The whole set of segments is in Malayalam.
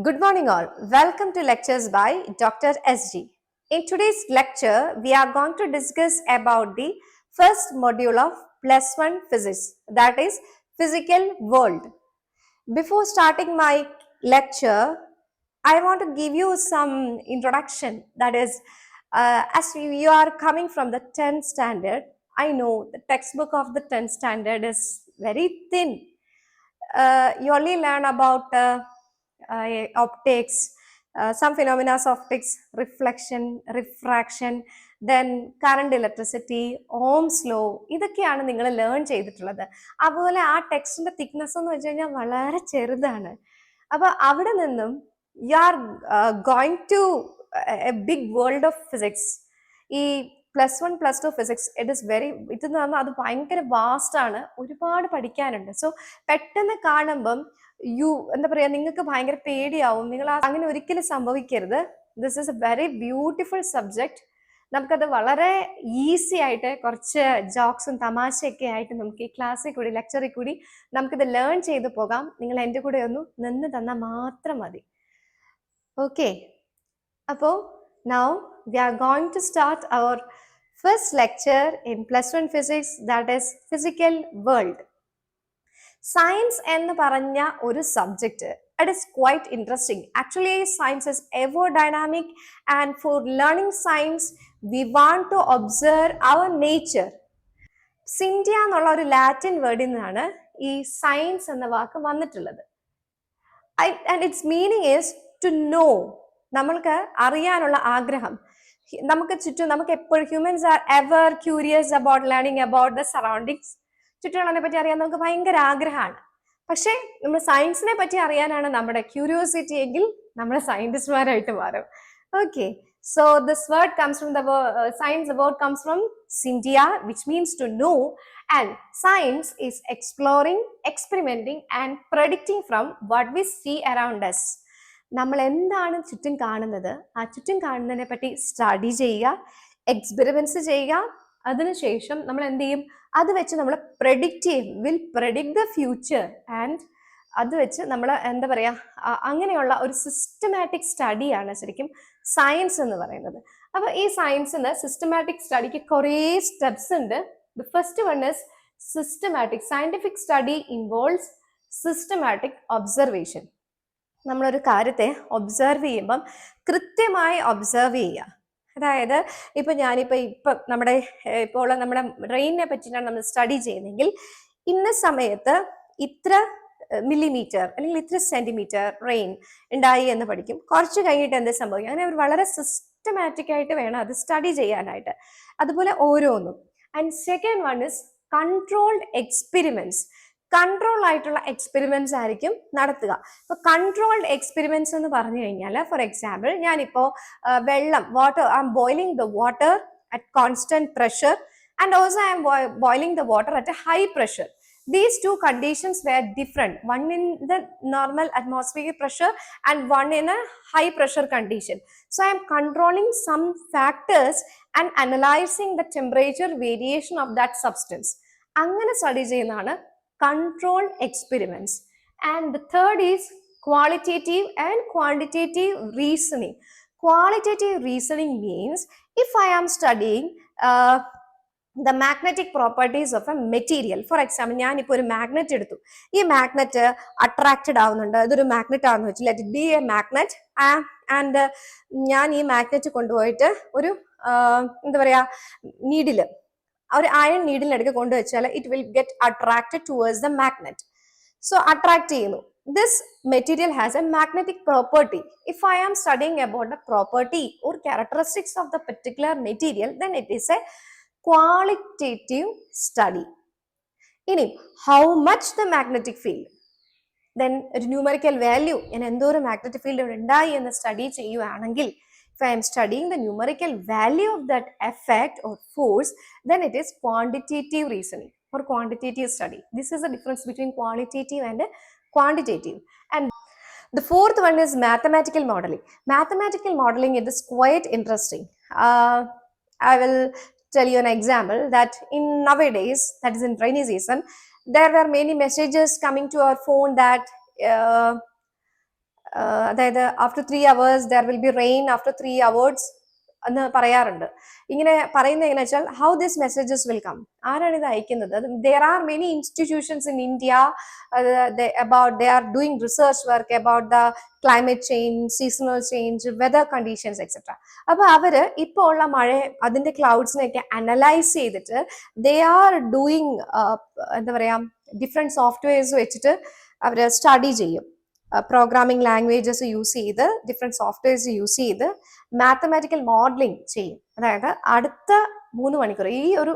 Good morning, all. Welcome to lectures by Dr. SG. In today's lecture, we are going to discuss about the first module of plus one physics, that is physical world. Before starting my lecture, I want to give you some introduction. That is, as you are coming from the 10th standard, I know the textbook of the 10th standard is very thin. You only learn about optics, some phenomena of optics, reflection, refraction, then current electricity, Ohm's law. ഇതൊക്കെയാണ് നിങ്ങൾ ലേൺ ചെയ്തിട്ടുള്ളത്. അതുപോലെ ആ ടെക്സ്റ്റിന്റെ തിക്നെസ് എന്ന് വെച്ച് കഴിഞ്ഞാൽ വളരെ ചെറുതാണ്. അപ്പൊ അവിടെ നിന്നും you are going to a big world of physics. ഈ +1 +2 ഫിസിക്സ് ഇതെന്ന് പറഞ്ഞാൽ അത് ഭയങ്കര വാസ്റ്റ് ആണ്, ഒരുപാട് പഠിക്കാനുണ്ട്. സോ പെട്ടെന്ന് കാണുമ്പം എന്താ പറയാ, നിങ്ങൾക്ക് ഭയങ്കര പേടിയാവും. നിങ്ങൾ അങ്ങനെ ഒരിക്കലും സംഭവിക്കരുത്. This is a very beautiful subject. നമുക്കത് വളരെ ഈസി ആയിട്ട് കുറച്ച് ജോക്സും തമാശയൊക്കെ ആയിട്ട് നമുക്ക് ഈ ക്ലാസ്സിൽ കൂടി ലെക്ചറിൽ കൂടി നമുക്കിത് ലേൺ ചെയ്ത് പോകാം. നിങ്ങൾ എൻ്റെ കൂടെ ഒന്ന് നിന്ന് തന്നാൽ മാത്രം മതി. ഓക്കെ, അപ്പോൾ now we are going to start our first lecture in +1 physics, that is physical world. Science എന്ന് പറഞ്ഞ ഒരു subject, it is quite interesting. Actually science is ever dynamic and for learning science we want to observe our nature. സിൻഡിയ എന്നുള്ള ഒരു ലാറ്റിൻ വേർഡിൽ നിന്നാണ് ഈ സയൻസ് എന്ന വാക്ക് വന്നിട്ടുള്ളത്. And its meaning is to know. നമ്മൾക്ക് അറിയാനുള്ള ആഗ്രഹം. നമുക്ക് ചുറ്റും നമുക്ക് എപ്പോഴും humans are ever curious about learning about the surroundings. ചുറ്റുമുള്ളതിനെ പറ്റി അറിയാൻ നമുക്ക് ഭയങ്കര ആഗ്രഹമാണ്. പക്ഷെ നമ്മൾ സയൻസിനെ പറ്റി അറിയാനാണ് നമ്മുടെ ക്യൂരിയോസിറ്റി എങ്കിൽ നമ്മൾ സയന്റിസ്റ്റുമാരായിട്ട് മാറും. Okay, so this word comes from the science. The word comes from Cynthia, which means to know, and science is exploring, experimenting and predicting from what we see around us. നമ്മൾ എന്താണ് ചുറ്റും കാണുന്നത്, ആ ചുറ്റും കാണുന്നതിനെ പറ്റി സ്റ്റഡി ചെയ്യുക, എക്സ്പെരിമെന്റ്സ് ചെയ്യുക. അതിനുശേഷം നമ്മൾ എന്ത് ചെയ്യും, അത് വെച്ച് നമ്മൾ പ്രെഡിക്റ്റ് ചെയ്യും. Will predict the future. And അത് വെച്ച് നമ്മൾ എന്താ പറയുക, അങ്ങനെയുള്ള ഒരു സിസ്റ്റമാറ്റിക് സ്റ്റഡിയാണ് ശരിക്കും സയൻസ് എന്ന് പറയുന്നത്. അപ്പൊ ഈ സയൻസിന് സിസ്റ്റമാറ്റിക് സ്റ്റഡിക്ക് കുറേ സ്റ്റെപ്സ് ഉണ്ട്. The first one is systematic. Scientific study involves systematic observation. നമ്മളൊരു കാര്യത്തെ ഒബ്സർവ് ചെയ്യുമ്പം കൃത്യമായി ഒബ്സർവ് ചെയ്യുക. അതായത് ഇപ്പം നമ്മുടെ റെയിനിനെ പറ്റിയിട്ടാണ് നമ്മൾ സ്റ്റഡി ചെയ്യുന്നതെങ്കിൽ ഇന്ന സമയത്ത് ഇത്ര മില്ലിമീറ്റർ അല്ലെങ്കിൽ ഇത്ര സെന്റിമീറ്റർ റെയിൻ ഉണ്ടായി എന്ന് പഠിക്കും. കുറച്ച് കഴിഞ്ഞിട്ട് എന്ത് സംഭവിക്കും, അങ്ങനെ വളരെ സിസ്റ്റമാറ്റിക് ആയിട്ട് വേണം അത് സ്റ്റഡി ചെയ്യാനായിട്ട്. അതുപോലെ ഓരോന്നും. And second one is controlled experiments. Control ആയിട്ടുള്ള എക്സ്പെരിമെന്റ്സ് ആയിരിക്കും നടത്തുക. ഇപ്പൊ കൺട്രോൾഡ് എക്സ്പെരിമെന്റ്സ് എന്ന് പറഞ്ഞു കഴിഞ്ഞാൽ, ഫോർ എക്സാമ്പിൾ, ഞാനിപ്പോ water, I M boiling the water at constant pressure and also I M boiling the water at A high pressure. These two conditions were different, one in the normal atmospheric pressure and one in a high pressure condition. So I am controlling some factors and analyzing the temperature variation of that substance. അങ്ങനെ സ്റ്റഡി ചെയ്യുന്നതാണ് controlled experiments. And the third is qualitative and quantitative reasoning. Qualitative reasoning means if I am studying the magnetic properties of a material. For example, ഞാനിപ്പോൾ ഒരു മാഗ്നറ്റ് എടുത്തു. ഈ മാഗ്നറ്റ് അട്രാക്റ്റഡ് ആവുന്നുണ്ട്, ഇതൊരു മാഗ്നറ്റ് ആണെന്ന് വെച്ചു, let it be a magnet. And ഞാൻ ഈ മാഗ്നറ്റ് കൊണ്ടുപോയിട്ട് ഒരു എന്താ പറയാ നീഡില്, ഒരു അയൺ നീഡിലിനടുക്ക് കൊണ്ടുവച്ചാൽ it will get attracted towards the magnet. So attract ചെയ്യുന്നു. This material has a magnetic property. If I am studying about the property or characteristics of the particular material, then it is a qualitative study. ഇനി how much the magnetic field, then ഒരു ന്യൂമറിക്കൽ വാല്യൂ, ഞാൻ എന്തോരം മാഗ്നറ്റിക് ഫീൽഡ് ഉണ്ടായി എന്ന് സ്റ്റഡി ചെയ്യുകയാണെങ്കിൽ, if I am studying the numerical value of that effect or force, then it is quantitative reasoning or quantitative study. This is the difference between qualitative and quantitative. And the fourth one is mathematical modeling. Mathematical modeling, it is quite interesting. I will tell you an example that in nowadays, that is in rainy season, there were many messages coming to our phone that അതായത് after 3 hours there will be rain after 3 hours എന്ന് പറയാറുണ്ട്. ഇങ്ങനെ പറയുന്നത് എങ്ങനെ വെച്ചാൽ how this messages will come, ആരാണ് ഇത് അയക്കുന്നത്? There are many institutions in India about they are doing research work about the climate change, seasonal change, weather conditions etc. അപ്പൊ അവര് ഇപ്പോൾ ഉള്ള മഴ അതിന്റെ ക്ലൗഡ്സിനെയൊക്കെ അനലൈസ് ചെയ്തിട്ട് ദേ ആർ ഡൂയിങ് എന്താ പറയാ ഡിഫറെന്റ് സോഫ്റ്റ്വെയർസ് വെച്ചിട്ട് അവര് സ്റ്റഡി ചെയ്യും. പ്രോഗ്രാമിംഗ് ലാംഗ്വേജസ് യൂസ് ചെയ്ത് ഡിഫറെന്റ് സോഫ്റ്റ്വെയർസ് യൂസ് ചെയ്ത് മാത്തമാറ്റിക്കൽ മോഡലിംഗ് ചെയ്യും. അതായത് അടുത്ത 3 മണിക്കൂർ ഈ ഒരു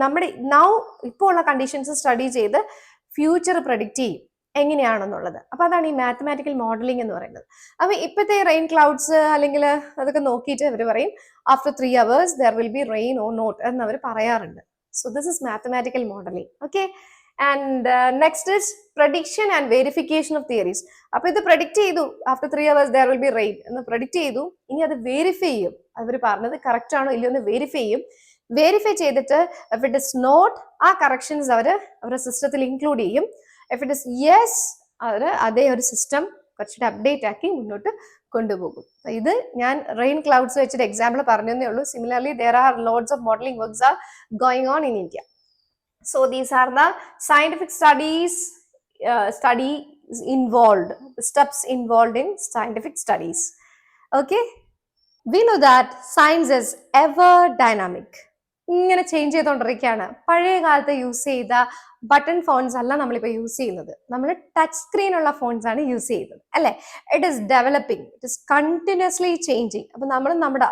നമ്മുടെ നൗ ഇപ്പോൾ ഉള്ള കണ്ടീഷൻസ് സ്റ്റഡി ചെയ്ത് ഫ്യൂച്ചർ പ്രഡിക്റ്റ് ചെയ്യും എങ്ങനെയാണെന്നുള്ളത്. അപ്പൊ അതാണ് ഈ മാത്തമാറ്റിക്കൽ മോഡലിംഗ് എന്ന് പറയുന്നത്. അപ്പൊ ഇപ്പോഴത്തെ റെയിൻ ക്ലൗഡ്സ് അല്ലെങ്കിൽ അതൊക്കെ നോക്കിയിട്ട് അവർ പറയും after 3 hours there will be rain or not എന്ന് അവർ പറയാറുണ്ട്. So this is mathematical modelling. Okay, and next is prediction and verification of theories. അപ്പൊ ഇത് പ്രഡിക്റ്റ് ചെയ്തു after 3 hours there will be rain എന്ന് പ്രഡിക്റ്റ് ചെയ്തു. ഇനി അത് വെരിഫൈ ചെയ്യും, അവർ പറഞ്ഞത് കറക്റ്റ് ആണോ ഇല്ലയോ എന്ന് വെരിഫൈ ചെയ്യും. വെരിഫൈ ചെയ്തിട്ട് ഇഫ് ഇറ്റ് ഇസ് നോട്ട് ആ കറക്ഷൻസ് അവരുടെ സിസ്റ്റത്തിൽ ഇൻക്ലൂഡ് ചെയ്യും. ഇഫ് ഇറ്റ് ഇസ് യെസ് അവർ അതേ ഒരു സിസ്റ്റം കുറച്ചുകൂടെ അപ്ഡേറ്റ് ആക്കി മുന്നോട്ട് കൊണ്ടുപോകും. ഇത് ഞാൻ റെയിൻ ക്ലൗഡ്സ് വെച്ചിട്ട് എക്സാമ്പിൾ പറഞ്ഞതേ ഉള്ളൂ. Similarly there are loads of modelling works are going on in India. So these are the scientific studies involved, the steps involved in scientific studies. Okay, we know that science is ever dynamic. ഇങ്ങനെ ചേഞ്ച് ചെയ്തുകൊണ്ടിരിക്കുകയാണ്. പഴയ കാലത്ത് യൂസ് ചെയ്ത ബട്ടൺ ഫോൺസ് അല്ല നമ്മളിപ്പോൾ യൂസ് ചെയ്യുന്നത്. നമ്മൾ ടച്ച് സ്ക്രീൻ ഉള്ള ഫോൺസ് ആണ് യൂസ് ചെയ്യുന്നത്, അല്ലെ? It is developing, it is continuously changing. അപ്പൊ നമ്മൾ നമ്മുടെ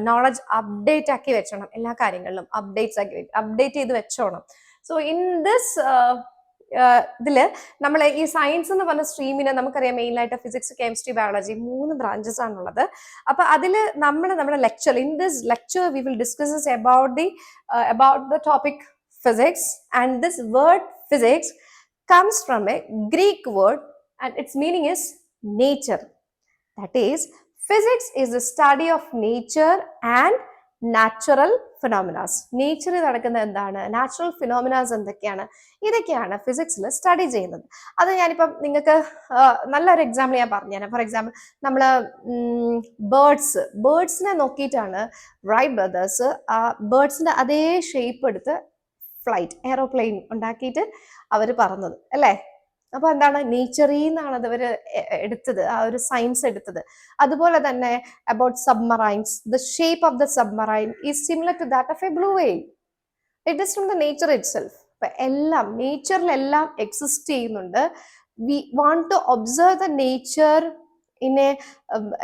നോളജ് അപ്ഡേറ്റ് ആക്കി വെച്ചോണം, എല്ലാ കാര്യങ്ങളിലും അപ്ഡേറ്റ് ചെയ്ത് വെച്ചോണം. സോ ഇൻ ദിസ് ഇതില് നമ്മൾ ഈ സയൻസ് എന്ന് പറഞ്ഞ സ്ട്രീമിന് നമുക്കറിയാം മെയിനായിട്ട് ഫിസിക്സ്, കെമിസ്ട്രി, ബയോളജി 3 ബ്രാഞ്ചസ് ആണുള്ളത്. അപ്പൊ അതില് നമ്മുടെ lecture in this lecture we will discuss about the topic physics, and this word physics comes from a Greek word and its meaning is nature. That is, physics is the study of nature and natural phenomenas. നേച്ചറിൽ നടക്കുന്ന എന്താണ്, നാച്ചുറൽ ഫിനോമിനാസ് എന്തൊക്കെയാണ്, ഇതൊക്കെയാണ് ഫിസിക്സിൽ സ്റ്റഡി ചെയ്യുന്നത്. അത് ഞാനിപ്പം നിങ്ങൾക്ക് നല്ലൊരു എക്സാമ്പിൾ ഞാൻ പറഞ്ഞുതരാം. ഫോർ എക്സാമ്പിൾ നമ്മൾ ബേർഡ്സിനെ നോക്കിയിട്ടാണ് റൈറ്റ് ബ്രദേഴ്സ് ആ ബേർഡ്സിന്റെ അതേ ഷേപ്പ് എടുത്ത് എയറോപ്ലെയിൻ ഉണ്ടാക്കിയിട്ട് അവർ പറഞ്ഞത്, അല്ലേ? അപ്പൊ എന്താണ്, നേച്ചറിൽ നിന്നാണ് അത് അവർ എടുത്തത്, ആ ഒരു സയൻസ് എടുത്തത്. അതുപോലെ തന്നെ about submarines, the shape of the submarine is similar to that of a blue whale. It is from the nature itself. അപ്പൊ എല്ലാം നേച്ചറിലെല്ലാം എക്സിസ്റ്റ് ചെയ്യുന്നുണ്ട്. We want to observe the nature in a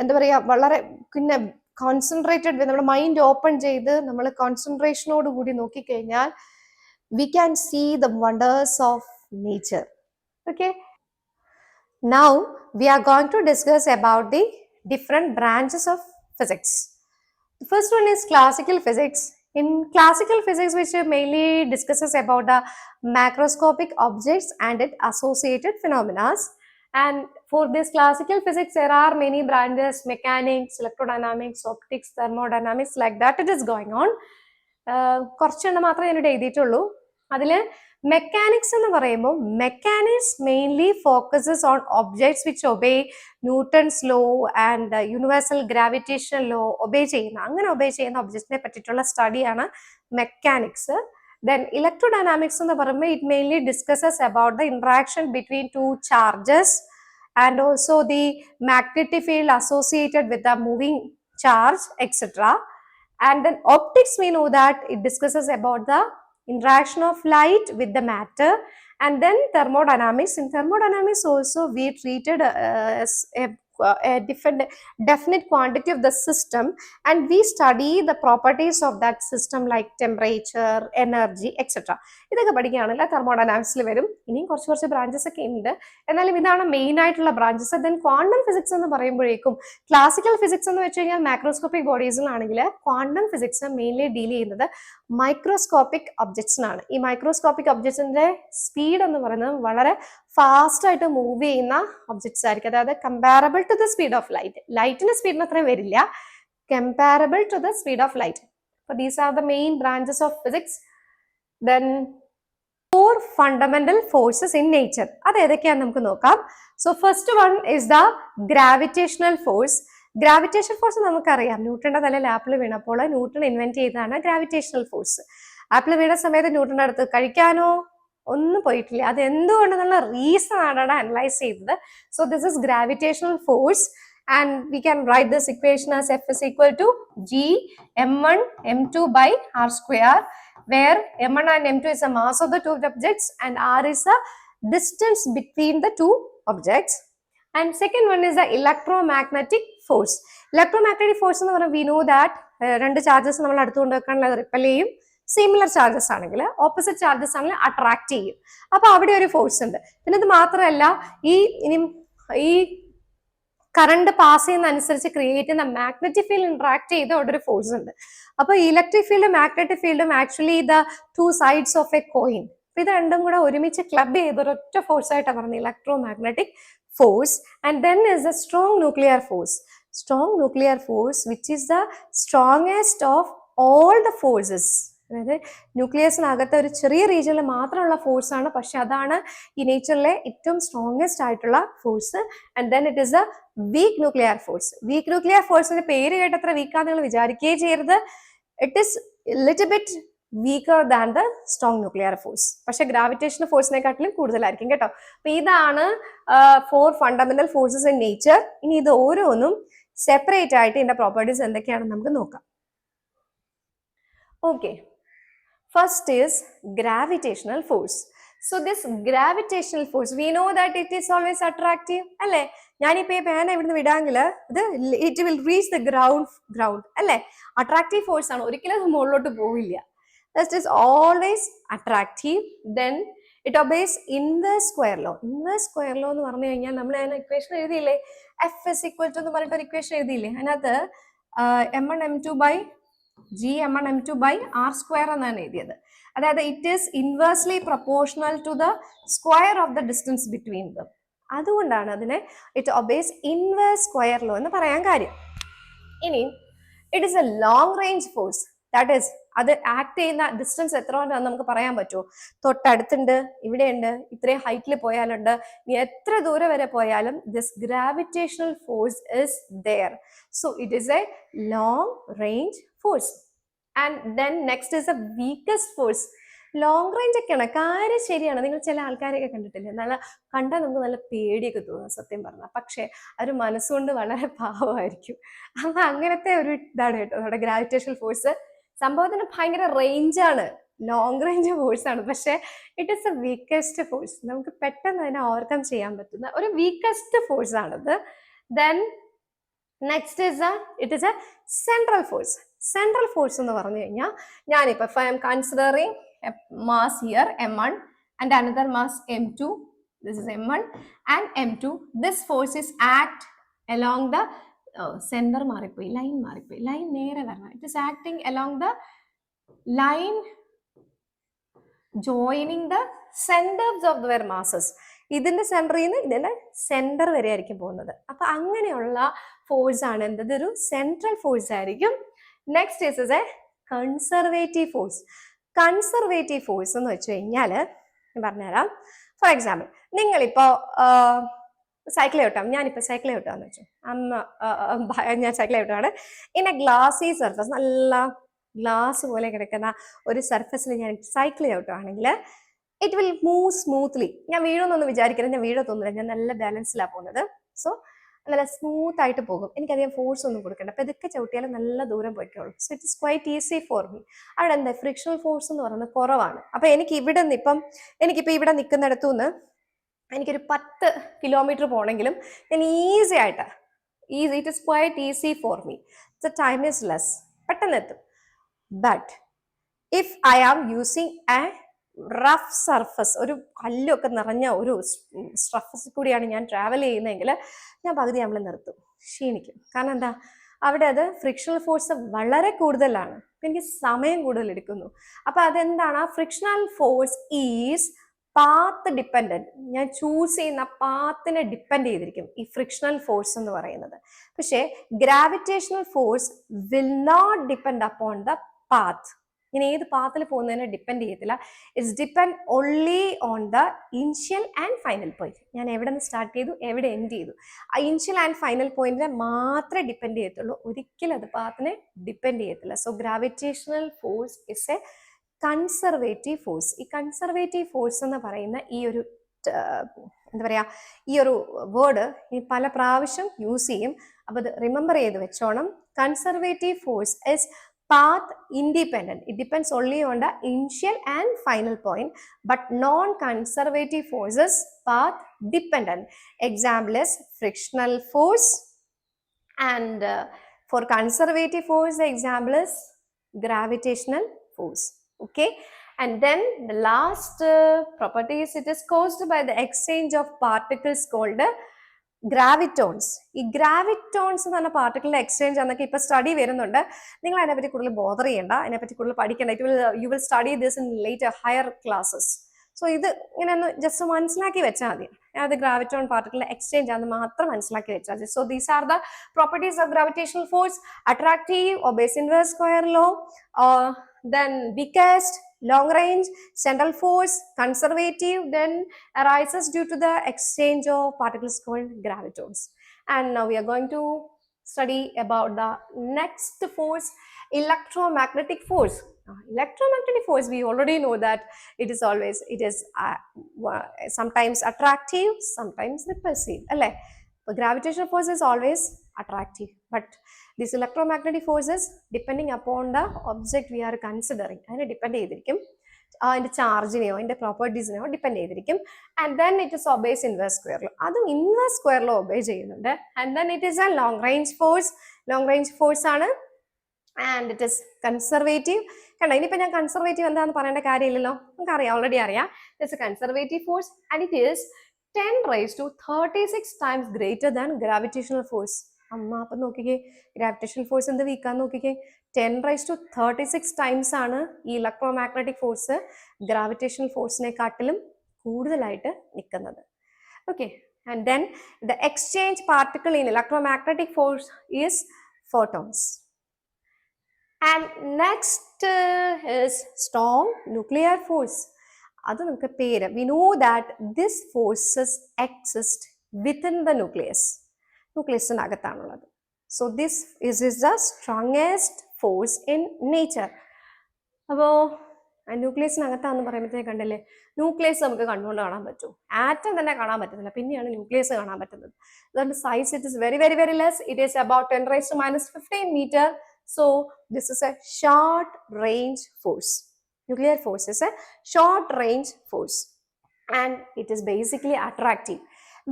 എന്താ പറയാ വളരെ പിന്നെ കോൺസെൻട്രേറ്റഡ്, നമ്മുടെ മൈൻഡ് ഓപ്പൺ ചെയ്ത് നമ്മൾ കോൺസെൻട്രേഷനോട് കൂടി നോക്കിക്കഴിഞ്ഞാൽ we can see the wonders of nature. Okay, now we are going to discuss about the different branches of physics. The first one is classical physics. In classical physics, which mainly discusses about the macroscopic objects and its associated phenomena. And for this classical physics, there are many branches: mechanics, electrodynamics, optics, thermodynamics, like that it is going on. കുറച്ചെണ്ണം മാത്രമേ ഞാനിവിടെ എഴുതിയിട്ടുള്ളൂ. അതിൽ മെക്കാനിക്സ് എന്ന് പറയുമ്പോൾ mechanics mainly focuses on objects which obey Newton's law and universal gravitation law obey ചെയ്യുന്ന ഒബ്ജക്റ്റിനെ പറ്റിയിട്ടുള്ള സ്റ്റഡിയാണ് മെക്കാനിക്സ്. ദെൻ ഇലക്ട്രോഡൈനാമിക്സ് എന്ന് പറയുമ്പോൾ it mainly discusses about the interaction between 2 charges and also the magnetic field associated with the moving charge, etc. And then optics, we know that it discusses about the interaction of light with the matter. And then thermodynamics. In thermodynamics also we treated as a definite quantity of the system, and we study the properties of that system like temperature, energy, etc. ഇതൊക്കെ പഠിക്കുകയാണല്ലോ തെർമോഡൈനാമിക്സിൽ വരും. ഇനിയും കുറച്ച് ബ്രാഞ്ചസ് ഒക്കെ ഉണ്ട്, എന്നാലും ഇതാണ് മെയിൻ ആയിട്ടുള്ള ബ്രാഞ്ചസ്. ദെൻ ക്വാണ്ടം ഫിസിക്സ് എന്ന് പറയുമ്പോഴേക്കും ക്ലാസിക്കൽ ഫിസിക്സ് എന്ന് വെച്ച് കഴിഞ്ഞാൽ മാക്രോസ്കോപ്പിക് ബോഡീസിലാണെങ്കിൽ ക്വാണ്ടം ഫിസിക്സ് മെയിൻലി ഡീൽ ചെയ്യുന്നത് മൈക്രോസ്കോപ്പിക് ഒബ്ജക്ട്സിനാണ്. ഈ മൈക്രോസ്കോപ്പിക് ഒബ്ജക്ട്സിന്റെ സ്പീഡ് എന്ന് പറയുന്നത് വളരെ ഫാസ്റ്റ് ആയിട്ട് മൂവ് ചെയ്യുന്ന ഒബ്ജക്ട്സ് ആയിരിക്കും. അതായത് comparable to the speed of light. ലൈറ്റിന്റെ സ്പീഡിന് അത്രയും വരില്ല, comparable to the speed of light. So these are the main branches of physics. Then 4 fundamental forces in nature. അത് ഏതൊക്കെയാണെന്ന് നമുക്ക് നോക്കാം. So first one is the gravitational force. Gravitation force നമുക്കറിയാം, ന്യൂട്ടന്റെ തലയിൽ ആപ്പിൾ വീണപ്പോൾ ന്യൂട്ടൺ ഇൻവെന്റ് ചെയ്തതാണ് ഗ്രാവിറ്റേഷണൽ ഫോഴ്സ്. ആപ്പിൾ വീണ സമയത്ത് ന്യൂട്ടന്റെ അടുത്ത് കഴിക്കാനോ ഒന്നും പോയിട്ടില്ല. അത് എന്തുകൊണ്ടെന്നുള്ള റീസൺ ആണ് അനലൈസ് ചെയ്തത്. So this is gravitational force and we can write this equation as F is equal to G m1 m2 by r square, where m1 and m2 is the mass of the two objects and r is the distance between the two objects. And second one is the electromagnetic force. Electromagnetic force എന്ന് പറഞ്ഞാൽ we know that രണ്ട് ചാർജസ് നമ്മൾ അടുത്തുകൊണ്ട് വെക്കാനുള്ള റിപ്പൽ ചെയ്യും, സിമിലർ ചാർജസ് ആണെങ്കിൽ ഓപ്പോസിറ്റ് ചാർജസ് ആണെങ്കിൽ അട്രാക്ട് ചെയ്യും. അപ്പൊ അവിടെ ഒരു ഫോഴ്സ് ഉണ്ട്. പിന്നെ ഇത് മാത്രമല്ല, ഈ കറണ്ട് പാസ് ചെയ്യുന്ന അനുസരിച്ച് ക്രിയേറ്റ് ചെയ്യുന്ന മാഗ്നറ്റിക് ഫീൽഡ് ഇന്ററാക്ട് ചെയ്ത് അവിടെ ഒരു ഫോഴ്സ് ഉണ്ട്. അപ്പൊ ഇലക്ട്രിക് ഫീൽഡും മാഗ്നറ്റിക് ഫീൽഡും actually the two sides of A coin. ഇത് രണ്ടും കൂടെ ഒരുമിച്ച് ക്ലബ് ചെയ്ത് ഒരൊറ്റ ഫോഴ്സ് ആയിട്ടാണ് പറഞ്ഞത് electro magnetic force. And then is the strong nuclear force. Strong nuclear force, which is the strongest of all the forces. അതായത് ന്യൂക്ലിയസിനകത്ത് ഒരു ചെറിയ റീജിയനിൽ മാത്രമുള്ള ഫോഴ്സ് ആണ്, പക്ഷെ അതാണ് ഈ നേച്ചറിലെ ഏറ്റവും സ്ട്രോങ്സ്റ്റ് ആയിട്ടുള്ള force. And then it is A week nuclear force. Weak nuclear ഫോഴ്സിന്റെ പേര് കേട്ടത്ര വീക്കാന്ന് നിങ്ങൾ വിചാരിക്കുകയും ചെയ്യരുത്. It is little bit weaker than the strong nuclear force. പക്ഷെ ഗ്രാവിറ്റേഷൻ ഫോഴ്സിനെക്കാട്ടിലും കൂടുതലായിരിക്കും കേട്ടോ. അപ്പൊ ഇതാണ് 4 ഫണ്ടമെന്റൽ ഫോഴ്സസ് ഇൻ നേച്ചർ. ഇനി ഇത് ഓരോന്നും സെപ്പറേറ്റ് ആയിട്ട് ഇതിന്റെ പ്രോപ്പർട്ടീസ് എന്തൊക്കെയാണെന്ന് നമുക്ക് നോക്കാം. Okay, first is gravitational force. So this gravitational force, we know that it is always attractive, അല്ലേ? ഞാനിപ്പോ ഈ പേന ഇവിടുന്ന് വിടാമെങ്കിൽ ഇത് it will reach the ground അല്ലേ? അട്രാക്റ്റീവ് ഫോഴ്സ് ആണ്, ഒരിക്കലും അത് മുകളിലോട്ട് പോവില്ല. That is always attractive. Then it obeys inverse square law. Inverse square law എന്ന് പറഞ്ഞു കഴിഞ്ഞാൽ നമ്മൾ അതിന് equation എഴുതിയില്ലേ, F is equal to എന്ന് പറഞ്ഞിട്ട് ഒരു ഇക്വേഷൻ എഴുതിയില്ലേ, അതിനകത്ത് m1 m2 by G m1 m2 by r square എന്നാണ് എഴുതിയത്. അതായത് it is inversely proportional to the square of the distance between them. അതുകൊണ്ടാണ് അതിനെ it obeys inverse square law എന്ന് പറയാൻ കാര്യം. ഇനി it is a long range force. That is അത് ആക്ട് ചെയ്യുന്ന ഡിസ്റ്റൻസ് എത്ര കൊണ്ടാണെന്ന് നമുക്ക് പറയാൻ പറ്റുമോ? തൊട്ടടുത്തുണ്ട്, ഇവിടെയുണ്ട്, ഇത്രയും ഹൈറ്റിൽ പോയാലുണ്ട്, ഇനി എത്ര ദൂരം വരെ പോയാലും this gravitational force is there. So it is a long range force. And then next is a weakest force. Long range ഒക്കെയാണ്, കാര്യം ശരിയാണ്. നിങ്ങൾ ചില ആൾക്കാരെയൊക്കെ കണ്ടിട്ടില്ലേ, നല്ല കണ്ടാൽ നമുക്ക് നല്ല പേടിയൊക്കെ തോന്നും സത്യം പറഞ്ഞാൽ, പക്ഷെ അവർ മനസ്സുകൊണ്ട് വളരെ പാവമായിരിക്കും. അപ്പൊ അങ്ങനത്തെ ഒരു ഇതാണ് കേട്ടോ നമ്മുടെ ഗ്രാവിറ്റേഷണൽ ഫോഴ്സ്. സംഭവത്തിന് ഭയങ്കര റേഞ്ചാണ്, ലോങ് റേഞ്ച് ഫോഴ്സ് ആണ്, പക്ഷെ it is A weakest force. നമുക്ക് പെട്ടെന്ന് അതിനെ ഓവർകം ചെയ്യാൻ പറ്റുന്ന ഒരു വീക്കസ്റ്റ് ഫോഴ്സ് ആണിത്. Then next is it is A central force. Central force എന്ന് പറഞ്ഞു കഴിഞ്ഞാൽ ഞാനിപ്പോൾ I M considering mass here m1 and another mass m2. This is m1 and m2. This force is act along the center മാറിപ്പോയി, ലൈൻ മാറിപ്പോയി, ലൈൻ നേരെ വരണം. It is acting along the line joining the centers of their masses. ഇതിന്റെ സെന്ററിൽ നിന്ന് ഇതിന്റെ സെന്റർ വരെ ആയിരിക്കും പോകുന്നത്. അപ്പൊ അങ്ങനെയുള്ള ഫോഴ്സ് ആണ് എന്ത്, ഇതൊരു സെൻട്രൽ ഫോഴ്സ് ആയിരിക്കും. Next is a conservative force. Conservative force എന്ന് വെച്ച് കഴിഞ്ഞാൽ ഞാൻ പറഞ്ഞുതരാം. ഫോർ എക്സാമ്പിൾ, നിങ്ങളിപ്പോ സൈക്കിൾ ചവിട്ടാം, ഞാനിപ്പോൾ സൈക്കിൾ ചവിട്ടാന്ന് വെച്ചു, ഞാൻ സൈക്കിൾ ചവിട്ടാണ്. ഇൻ എ ഗ്ലാസി സർഫസ്, നല്ല ഗ്ലാസ് പോലെ കിടക്കുന്ന ഒരു സർഫസിൽ ഞാൻ സൈക്കിൾ ചവിട്ടുകയാണെങ്കിൽ ഇറ്റ് വിൽ മൂവ് സ്മൂത്ത്ലി. ഞാൻ വീഴൊന്നൊന്നും വിചാരിക്കരുത്, ഞാൻ വീഴത്തൊന്നുമില്ല, ഞാൻ നല്ല ബാലൻസിലാണ് പോകുന്നത്. സോ നല്ല സ്മൂത്ത് ആയിട്ട് പോകും, എനിക്കധികം ഫോഴ്സ് ഒന്നും കൊടുക്കണ്ട. അപ്പൊ ഇതൊക്കെ ചവിട്ടിയാലും നല്ല ദൂരം പോയിക്കോളും. So it is quite easy for me. അവിടെ എന്താ ഫ്രിക്ഷണൽ ഫോഴ്സ് എന്ന് പറയുന്നത് കുറവാണ്. അപ്പൊ എനിക്കിപ്പോൾ ഇവിടെ നിൽക്കുന്നിടത്തു നിന്ന് എനിക്കൊരു 10 കിലോമീറ്റർ പോകണമെങ്കിലും ഞാൻ ഈസി ആയിട്ട് it is quite easy for me. The time is less, പെട്ടെന്ന് എത്തും. But if I am using a rough surface, ഒരു കല്ലൊക്കെ നിറഞ്ഞ ഒരു സർഫസിൽ കൂടിയാണ് ഞാൻ ട്രാവൽ ചെയ്യുന്നതെങ്കിൽ ഞാൻ പകുതി നമ്മൾ നിർത്തും, ക്ഷീണിക്കും. കാരണം എന്താ, അവിടെ അത് ഫ്രിക്ഷണൽ ഫോഴ്സ് വളരെ കൂടുതലാണ്, എനിക്ക് സമയം കൂടുതൽ എടുക്കുന്നു. അപ്പൊ അതെന്താണ്, ആ frictional force is path dependent. ഞാൻ ചൂസ് ചെയ്യുന്ന പാത്തിനെ ഡിപ്പെൻഡ് ചെയ്തിരിക്കും ഈ ഫ്രിക്ഷണൽ ഫോഴ്സ് എന്ന് പറയുന്നത്. പക്ഷേ gravitational force will not depend upon the path. ഇനി ഏത് പാത്തിൽ പോകുന്നതിനെ ഡിപ്പെൻഡ് ചെയ്യത്തില്ല. It's depend only on the initial and final point. ഞാൻ എവിടെ നിന്ന് സ്റ്റാർട്ട് ചെയ്തു, എവിടെ എൻഡ് ചെയ്തു, ആ ഇനിഷ്യൽ ആൻഡ് ഫൈനൽ പോയിന്റിനെ മാത്രമേ ഡിപ്പെൻഡ് ചെയ്യത്തുള്ളൂ, ഒരിക്കലും അത് പാത്തിനെ ഡിപ്പെൻഡ് ചെയ്യത്തില്ല. So gravitational force is a conservative force. ഈ കൺസർവേറ്റീവ് ഫോഴ്സ് എന്ന് പറയുന്ന ഈ ഒരു എന്താ പറയുക, ഈ ഒരു വേർഡ് ഈ പല പ്രാവശ്യം യൂസ് ചെയ്യും. അപ്പോൾ അത് റിമെമ്പർ ചെയ്ത് വെച്ചോണം. Conservative force is path independent. It depends only on the initial and final point, but non-conservative forces path dependent. Example is frictional force, and for conservative force the example is gravitational force. Okay, and then the last property is it is caused by the exchange of particles called ഗ്രാവിറ്റോൺസ്. ഈ ഗ്രാവിറ്റോൺസ് എന്ന് പറഞ്ഞ പാർട്ടിക്കിളിന്റെ എക്സ്ചേഞ്ച് എന്നൊക്കെ ഇപ്പൊ സ്റ്റഡി വരുന്നുണ്ട്. നിങ്ങൾ അതിനെപ്പറ്റി കൂടുതൽ ബോധർ ചെയ്യേണ്ട, അതിനെപ്പറ്റി കൂടുതൽ പഠിക്കേണ്ട. You will study this in later higher classes. So ഇത് ഇങ്ങനെ ഒന്ന് ജസ്റ്റ് മനസ്സിലാക്കി വെച്ചാൽ മതി. അത് ഗ്രാവിറ്റോൺ പാർട്ടിക്കിളിന്റെ എക്സ്ചേഞ്ച് ആണെന്ന് മാത്രം മനസ്സിലാക്കി വെച്ചാൽ മതി. So these are the properties of gravitational force: attractive or base inverse square law, then weakest, long range, central force, conservative, then arises due to the exchange of particles called gravitons. And now we are going to study about the next force, electromagnetic force. Electromagnetic force, we already know that it is sometimes attractive, sometimes repulsive. The gravitational force is always attractive, but these electromagnetic forces depending upon the object we are considering, അതിനെ ഡിപ്പെൻഡ് ചെയ്തിരിക്കും, അതിന്റെ ചാർജിനെയോ അതിന്റെ പ്രോപ്പർട്ടീസിനെയോ ഡിപ്പെൻഡ് ചെയ്തിരിക്കും. And then it is obeys inverse square law, അതും ഇൻവേഴ്സ് സ്ക്വയർ ലോ ഒബേ ചെയ്യുന്നുണ്ട്. And then it is a long range force, long range force ആണ്. And it is conservative. കണ്ടോ, ഇനിയിപ്പോൾ ഞാൻ കൺസർവേറ്റീവ് എന്താണെന്ന് പറയേണ്ട കാര്യമില്ലല്ലോ, നമുക്ക് അറിയാം, ഓൾറെഡി അറിയാം. It's A conservative force and it is 10 raised to 36 times greater than gravitational force. അമ്മ അപ്പം നോക്കിക്കേ, ഗ്രാവിറ്റേഷണൽ ഫോഴ്സ് എന്ത് വീക്കാന്ന് നോക്കിക്കേ. 10 raised to 36 times ആണ് ഈ ഇലക്ട്രോമാഗ്നറ്റിക് ഫോഴ്സ് ഗ്രാവിറ്റേഷണൽ ഫോഴ്സിനെക്കാട്ടിലും കൂടുതലായിട്ട് നിൽക്കുന്നത്. Okay, and then the exchange particle in electromagnetic force is photons. And next is strong nuclear force. അത് നമുക്ക് പേര്, we know that this forces exist within the nucleus, ന്യൂക്ലിയസിനകത്താണുള്ളത്. So this is the strongest force in nature. അപ്പോൾ ന്യൂക്ലിയസിനകത്താന്ന് പറയുമ്പോഴത്തേക്ക് കണ്ടല്ലേ, ന്യൂക്ലിയസ് നമുക്ക് കണ്ടുകൊണ്ട് കാണാൻ പറ്റും, ആറ്റം തന്നെ കാണാൻ പറ്റുന്നില്ല, പിന്നെയാണ് ന്യൂക്ലിയസ് കാണാൻ പറ്റുന്നത്. അതുകൊണ്ട് size it is very very very less. It is about 10 raised to -15 meter. So this is a short range force. Nuclear force is a short range force and it is basically attractive.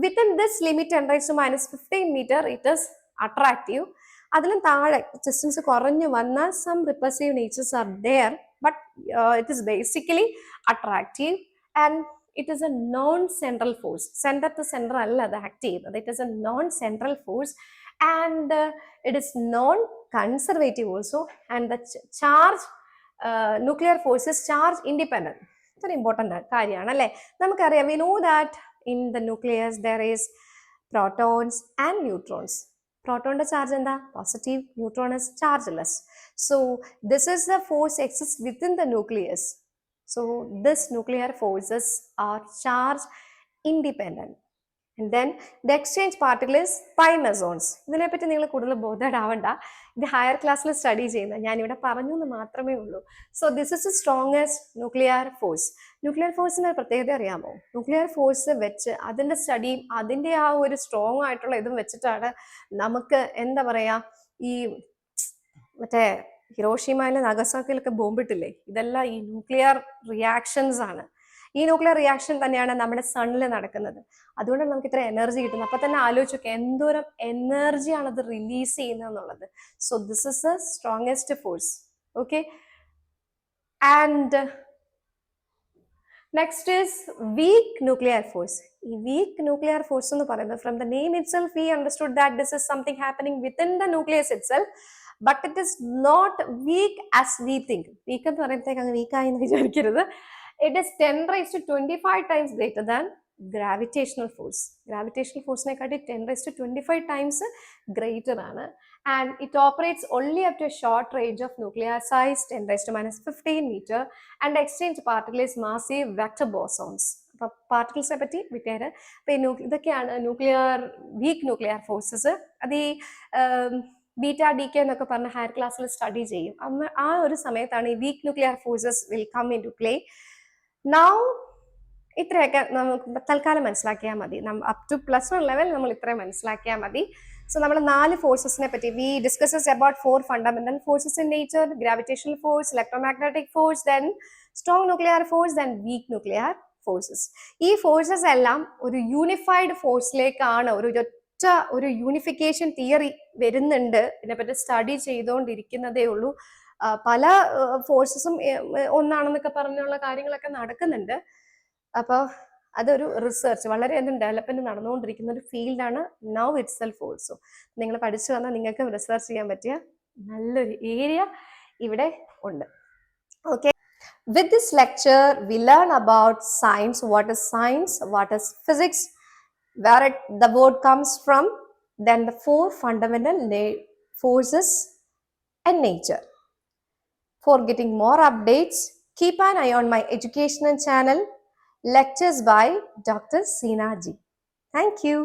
Within this limit 10 raised to -15 meter it is attractive. അതിലും താഴെ ഡിസ്റ്റൻസ് കുറഞ്ഞു വന്ന some repulsive natures are there, but it is basically attractive and it is a non central force. Centre to centre അല്ല അത് ആക്ട് ചെയ്യുന്നത്. It is a non central force and it is non-conservative also, and the charge nuclear force is charge independent. ഇതൊരു ഇമ്പോർട്ടൻ്റ് കാര്യമാണ് അല്ലേ. നമുക്കറിയാം, we know that in the nucleus there is protons and neutrons. പ്രോട്ടോണിന്റെ ചാർജ് എന്താ? Positive. Neutron is chargeless. So this is the force exists within the nucleus. So this nuclear forces are charge independent. And then the exchange particle is pi mesons. ഇതിനെപ്പറ്റി നിങ്ങൾ കൂടുതൽ ബോധേഡാവണ്ട, ഇത് ഹയർ ക്ലാസ്സിൽ സ്റ്റഡി ചെയ്യുന്ന, ഞാനിവിടെ പറഞ്ഞു എന്ന് മാത്രമേ ഉള്ളൂ. So this is the strongest nuclear force. Nuclear ഫോഴ്സിന് പ്രത്യേകത അറിയാമോ? ന്യൂക്ലിയർ ഫോഴ്സ് വെച്ച് അതിൻ്റെ സ്റ്റഡിയും അതിൻ്റെ ആ ഒരു സ്ട്രോങ് ആയിട്ടുള്ള ഇതും വെച്ചിട്ടാണ് നമുക്ക് എന്താ പറയുക, ഈ മറ്റേ ഹിരോഷിമയിലും നാഗസാക്കിയിലൊക്കെ ബോംബിട്ടില്ലേ, ഇതെല്ലാം ഈ ന്യൂക്ലിയർ റിയാക്ഷൻസ് ആണ്. ഈ ന്യൂക്ലിയർ റിയാക്ഷൻ തന്നെയാണ് നമ്മുടെ സണ്ണിൽ നടക്കുന്നത്. അതുകൊണ്ടാണ് നമുക്ക് ഇത്ര എനർജി കിട്ടുന്നത്. അപ്പൊ തന്നെ ആലോചിച്ചൊക്കെ എന്തോരം എനർജിയാണ് അത് റിലീസ് ചെയ്യുന്നത് എന്നുള്ളത്. So this is the strongest force. Okay, and next is weak nuclear force. ഈ വീക്ക് ന്യൂക്ലിയർ ഫോഴ്സ് എന്ന് പറയുന്നത്, from the name itself we understood that this is something happening within the nucleus itself, but it is not weak as we think. Weak എന്ന് പറയുമ്പോഴത്തേക്ക് അങ്ങ് വീക്കായി എന്ന് വിചാരിക്കരുത്. It is 10 raised to 25 times greater than gravitational force. Gravitational ഫോഴ്സിനെക്കാട്ടി 10⁻25 ടൈംസ് ഗ്രേറ്റർ ആണ്. And it operates only up to a short range of nuclear size 10⁻15 metre and exchange particle is massive vector bosons. അപ്പൊ പാർട്ടിക്കിൾസിനെ പറ്റി വിട്ടേര്. അപ്പൊ ഇതൊക്കെയാണ് വീക്ക് ന്യൂക്ലിയർ ഫോഴ്സസ്. അത് ഈ ബീറ്റ ഡി കെ എന്നൊക്കെ പറഞ്ഞ ഹയർ ക്ലാസ്സിൽ സ്റ്റഡി ചെയ്യും. അന്ന് ആ ഒരു സമയത്താണ് ഈ weak nuclear forces will come into play. Now ഇത്രയൊക്കെ നമുക്ക് തൽക്കാലം മനസ്സിലാക്കിയാൽ മതി. അപ് ടു +1 ലെവൽ നമ്മൾ ഇത്രയും മനസ്സിലാക്കിയാൽ മതി. സോ നമ്മൾ 4 ഫോഴ്സസിനെ പറ്റി we discusses about 4 fundamental forces in nature: gravitational force, electromagnetic force, then strong nuclear force, then weak nuclear forces. ഈ ഫോഴ്സസ് എല്ലാം ഒരു യൂണിഫൈഡ് ഫോഴ്സിലേക്കാണ്, ഒരു യൂണിഫിക്കേഷൻ തിയറി വരുന്നുണ്ട്. ഇതിനെപ്പറ്റി സ്റ്റഡി ചെയ്തുകൊണ്ടിരിക്കുന്നതേ ഉള്ളൂ. പല ഫോഴ്സസും ഒന്നാണെന്നൊക്കെ പറഞ്ഞുള്ള കാര്യങ്ങളൊക്കെ നടക്കുന്നുണ്ട്. അപ്പോൾ അതൊരു റിസർച്ച്, വളരെയധികം ഡെവലപ്മെന്റ് നടന്നുകൊണ്ടിരിക്കുന്ന ഒരു ഫീൽഡാണ് നൗ ഇറ്റ് സെൽഫ് ഓൾസോ. നിങ്ങൾ പഠിച്ചു വന്നാൽ നിങ്ങൾക്ക് റിസർച്ച് ചെയ്യാൻ പറ്റിയ നല്ലൊരു ഏരിയ ഇവിടെ ഉണ്ട്. Okay, with this lecture we learn about science, what is physics, where the word comes from, then the 4 fundamental forces and nature. For getting more updates, keep an eye on my educational channel, Lectures by Dr. Seena Ji. Thank you.